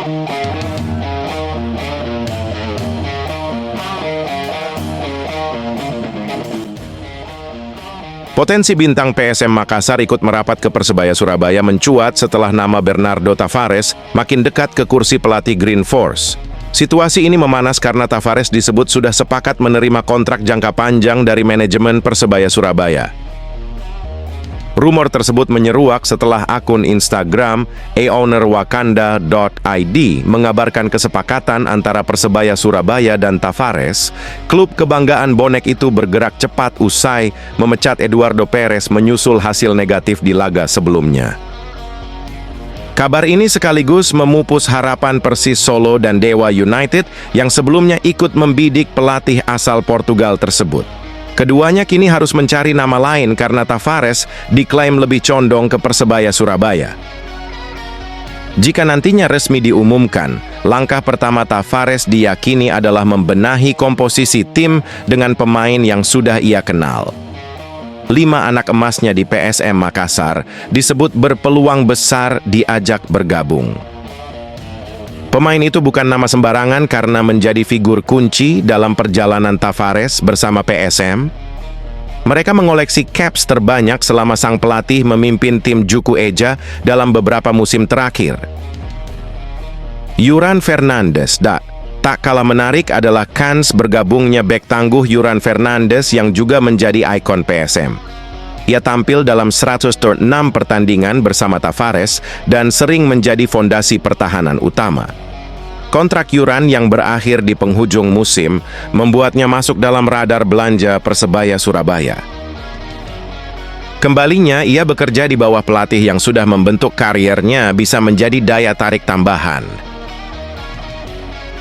Potensi bintang PSM Makassar ikut merapat ke Persebaya Surabaya mencuat setelah nama Bernardo Tavares makin dekat ke kursi pelatih Green Force. Situasi ini memanas karena Tavares disebut sudah sepakat menerima kontrak jangka panjang dari manajemen Persebaya Surabaya. Rumor tersebut menyeruak setelah akun Instagram aownerwakanda.id mengabarkan kesepakatan antara Persebaya Surabaya dan Tavares. Klub kebanggaan bonek itu bergerak cepat usai memecat Eduardo Perez menyusul hasil negatif di laga sebelumnya. Kabar ini sekaligus memupus harapan Persis Solo dan Dewa United yang sebelumnya ikut membidik pelatih asal Portugal tersebut. Keduanya kini harus mencari nama lain karena Tavares diklaim lebih condong ke Persebaya Surabaya. Jika nantinya resmi diumumkan, langkah pertama Tavares diyakini adalah membenahi komposisi tim dengan pemain yang sudah ia kenal. 5 anak emasnya di PSM Makassar disebut berpeluang besar diajak bergabung. Pemain itu bukan nama sembarangan karena menjadi figur kunci dalam perjalanan Tavares bersama PSM. Mereka mengoleksi caps terbanyak selama sang pelatih memimpin tim Juku Eja dalam beberapa musim terakhir. Yuran Fernandes, tak kalah menarik adalah kans bergabungnya bek tangguh Yuran Fernandes yang juga menjadi ikon PSM. Ia tampil dalam 106 pertandingan bersama Tavares dan sering menjadi fondasi pertahanan utama. Kontrak Yuran yang berakhir di penghujung musim membuatnya masuk dalam radar belanja Persebaya Surabaya. Kembalinya, ia bekerja di bawah pelatih yang sudah membentuk kariernya bisa menjadi daya tarik tambahan.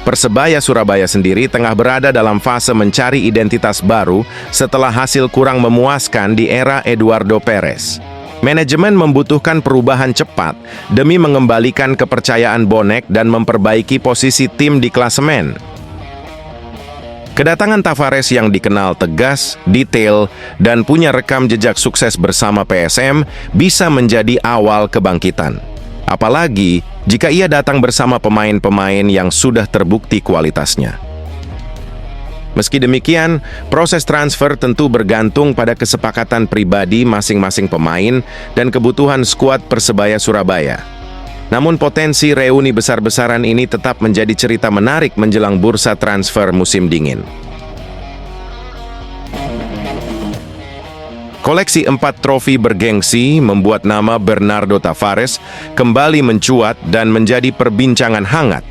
Persebaya Surabaya sendiri tengah berada dalam fase mencari identitas baru setelah hasil kurang memuaskan di era Eduardo Perez. Manajemen membutuhkan perubahan cepat demi mengembalikan kepercayaan bonek dan memperbaiki posisi tim di klasemen. Kedatangan Tavares yang dikenal tegas, detail, dan punya rekam jejak sukses bersama PSM bisa menjadi awal kebangkitan. Apalagi jika ia datang bersama pemain-pemain yang sudah terbukti kualitasnya. Meski demikian, proses transfer tentu bergantung pada kesepakatan pribadi masing-masing pemain dan kebutuhan skuad Persebaya Surabaya. Namun potensi reuni besar-besaran ini tetap menjadi cerita menarik menjelang bursa transfer musim dingin. Koleksi 4 trofi bergengsi membuat nama Bernardo Tavares kembali mencuat dan menjadi perbincangan hangat,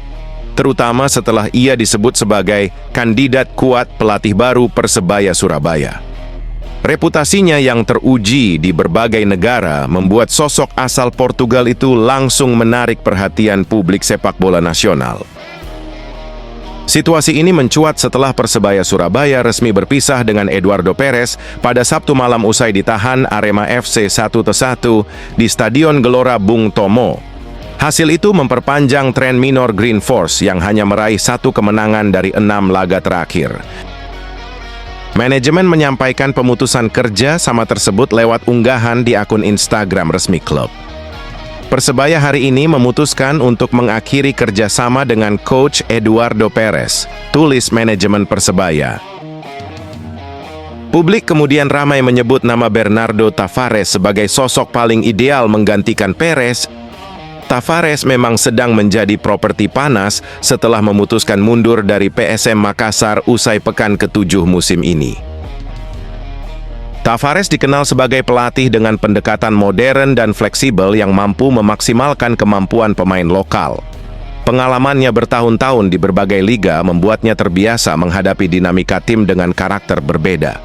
terutama setelah ia disebut sebagai kandidat kuat pelatih baru Persebaya Surabaya. Reputasinya yang teruji di berbagai negara membuat sosok asal Portugal itu langsung menarik perhatian publik sepak bola nasional. Situasi ini mencuat setelah Persebaya Surabaya resmi berpisah dengan Eduardo Perez pada Sabtu malam usai ditahan Arema FC 1-1 di Stadion Gelora Bung Tomo. Hasil itu memperpanjang tren minor Green Force yang hanya meraih 1 kemenangan dari 6 laga terakhir. Manajemen menyampaikan pemutusan kerja sama tersebut lewat unggahan di akun Instagram resmi klub. Persebaya hari ini memutuskan untuk mengakhiri kerjasama dengan Coach Eduardo Perez, tulis manajemen Persebaya. Publik kemudian ramai menyebut nama Bernardo Tavares sebagai sosok paling ideal menggantikan Perez. Tavares memang sedang menjadi properti panas setelah memutuskan mundur dari PSM Makassar usai pekan ke-7 musim ini. Tavares dikenal sebagai pelatih dengan pendekatan modern dan fleksibel yang mampu memaksimalkan kemampuan pemain lokal. Pengalamannya bertahun-tahun di berbagai liga membuatnya terbiasa menghadapi dinamika tim dengan karakter berbeda.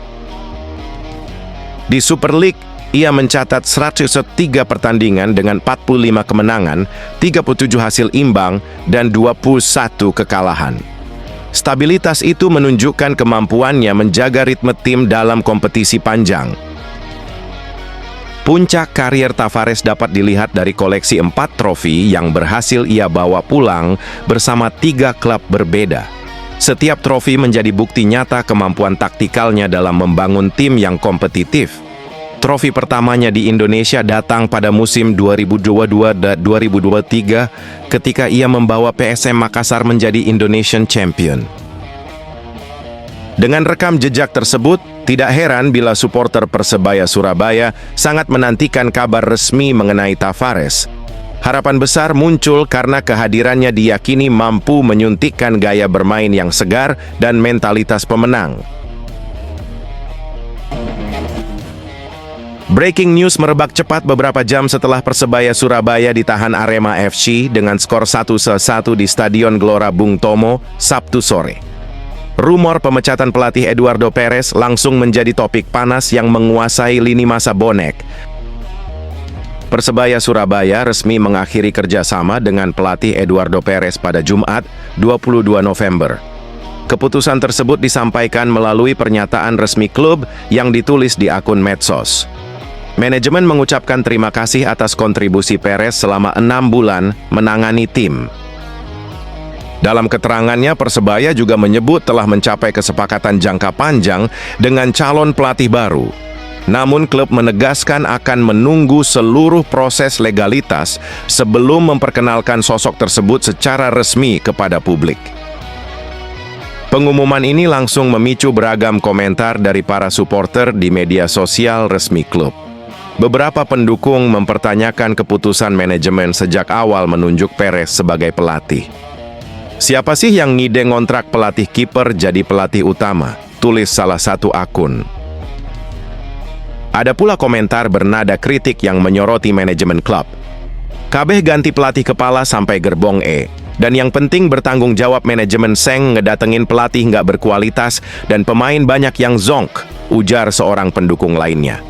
Di Super League, ia mencatat 103 pertandingan dengan 45 kemenangan, 37 hasil imbang, dan 21 kekalahan. Stabilitas itu menunjukkan kemampuannya menjaga ritme tim dalam kompetisi panjang. Puncak karier Tavares dapat dilihat dari koleksi 4 trofi yang berhasil ia bawa pulang bersama 3 klub berbeda. Setiap trofi menjadi bukti nyata kemampuan taktikalnya dalam membangun tim yang kompetitif. Trofi pertamanya di Indonesia datang pada musim 2022 dan 2023 ketika ia membawa PSM Makassar menjadi Indonesian Champion. Dengan rekam jejak tersebut, tidak heran bila supporter Persebaya Surabaya sangat menantikan kabar resmi mengenai Tavares. Harapan besar muncul karena kehadirannya diyakini mampu menyuntikkan gaya bermain yang segar dan mentalitas pemenang. Breaking news merebak cepat beberapa jam setelah Persebaya Surabaya ditahan Arema FC dengan skor 1-1 di Stadion Gelora Bung Tomo, Sabtu sore. Rumor pemecatan pelatih Eduardo Perez langsung menjadi topik panas yang menguasai lini masa bonek. Persebaya Surabaya resmi mengakhiri kerjasama dengan pelatih Eduardo Perez pada Jumat, 22 November. Keputusan tersebut disampaikan melalui pernyataan resmi klub yang ditulis di akun medsos. Manajemen mengucapkan terima kasih atas kontribusi Perez selama 6 bulan menangani tim. Dalam keterangannya, Persebaya juga menyebut telah mencapai kesepakatan jangka panjang dengan calon pelatih baru. Namun klub menegaskan akan menunggu seluruh proses legalitas sebelum memperkenalkan sosok tersebut secara resmi kepada publik. Pengumuman ini langsung memicu beragam komentar dari para supporter di media sosial resmi klub. Beberapa pendukung mempertanyakan keputusan manajemen sejak awal menunjuk Perez sebagai pelatih. Siapa sih yang ngide ngontrak pelatih kiper jadi pelatih utama? Tulis salah satu akun. Ada pula komentar bernada kritik yang menyoroti manajemen klub. Kabeh ganti pelatih kepala sampai gerbong E. Dan yang penting bertanggung jawab manajemen Seng ngedatengin pelatih nggak berkualitas dan pemain banyak yang zonk, ujar seorang pendukung lainnya.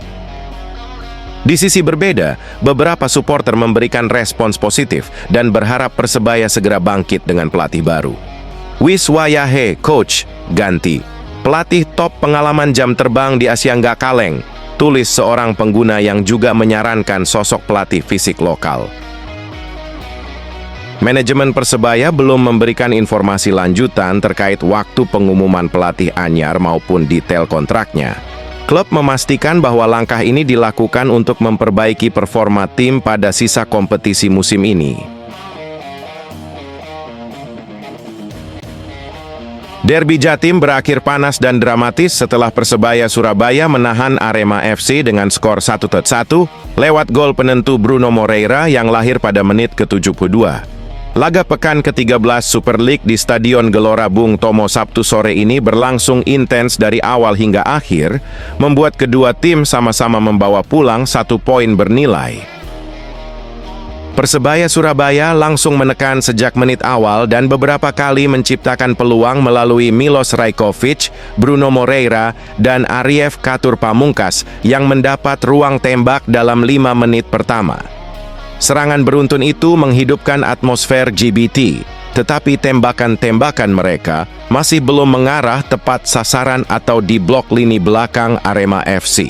Di sisi berbeda, beberapa supporter memberikan respons positif dan berharap Persebaya segera bangkit dengan pelatih baru. Wis wayahe, coach, ganti. Pelatih top pengalaman jam terbang di Asia nggak kaleng, tulis seorang pengguna yang juga menyarankan sosok pelatih fisik lokal. Manajemen Persebaya belum memberikan informasi lanjutan terkait waktu pengumuman pelatih anyar maupun detail kontraknya. Klub memastikan bahwa langkah ini dilakukan untuk memperbaiki performa tim pada sisa kompetisi musim ini. Derby Jatim berakhir panas dan dramatis setelah Persebaya Surabaya menahan Arema FC dengan skor 1-1 lewat gol penentu Bruno Moreira yang lahir pada menit ke-72. Laga pekan ke-13 Super League di Stadion Gelora Bung Tomo Sabtu sore ini berlangsung intens dari awal hingga akhir, membuat kedua tim sama-sama membawa pulang 1 poin bernilai. Persebaya Surabaya langsung menekan sejak menit awal dan beberapa kali menciptakan peluang melalui Milos Rajkovic, Bruno Moreira, dan Arief Catur Pamungkas yang mendapat ruang tembak dalam 5 menit pertama. Serangan beruntun itu menghidupkan atmosfer GBT, tetapi tembakan-tembakan mereka masih belum mengarah tepat sasaran atau di blok lini belakang Arema FC.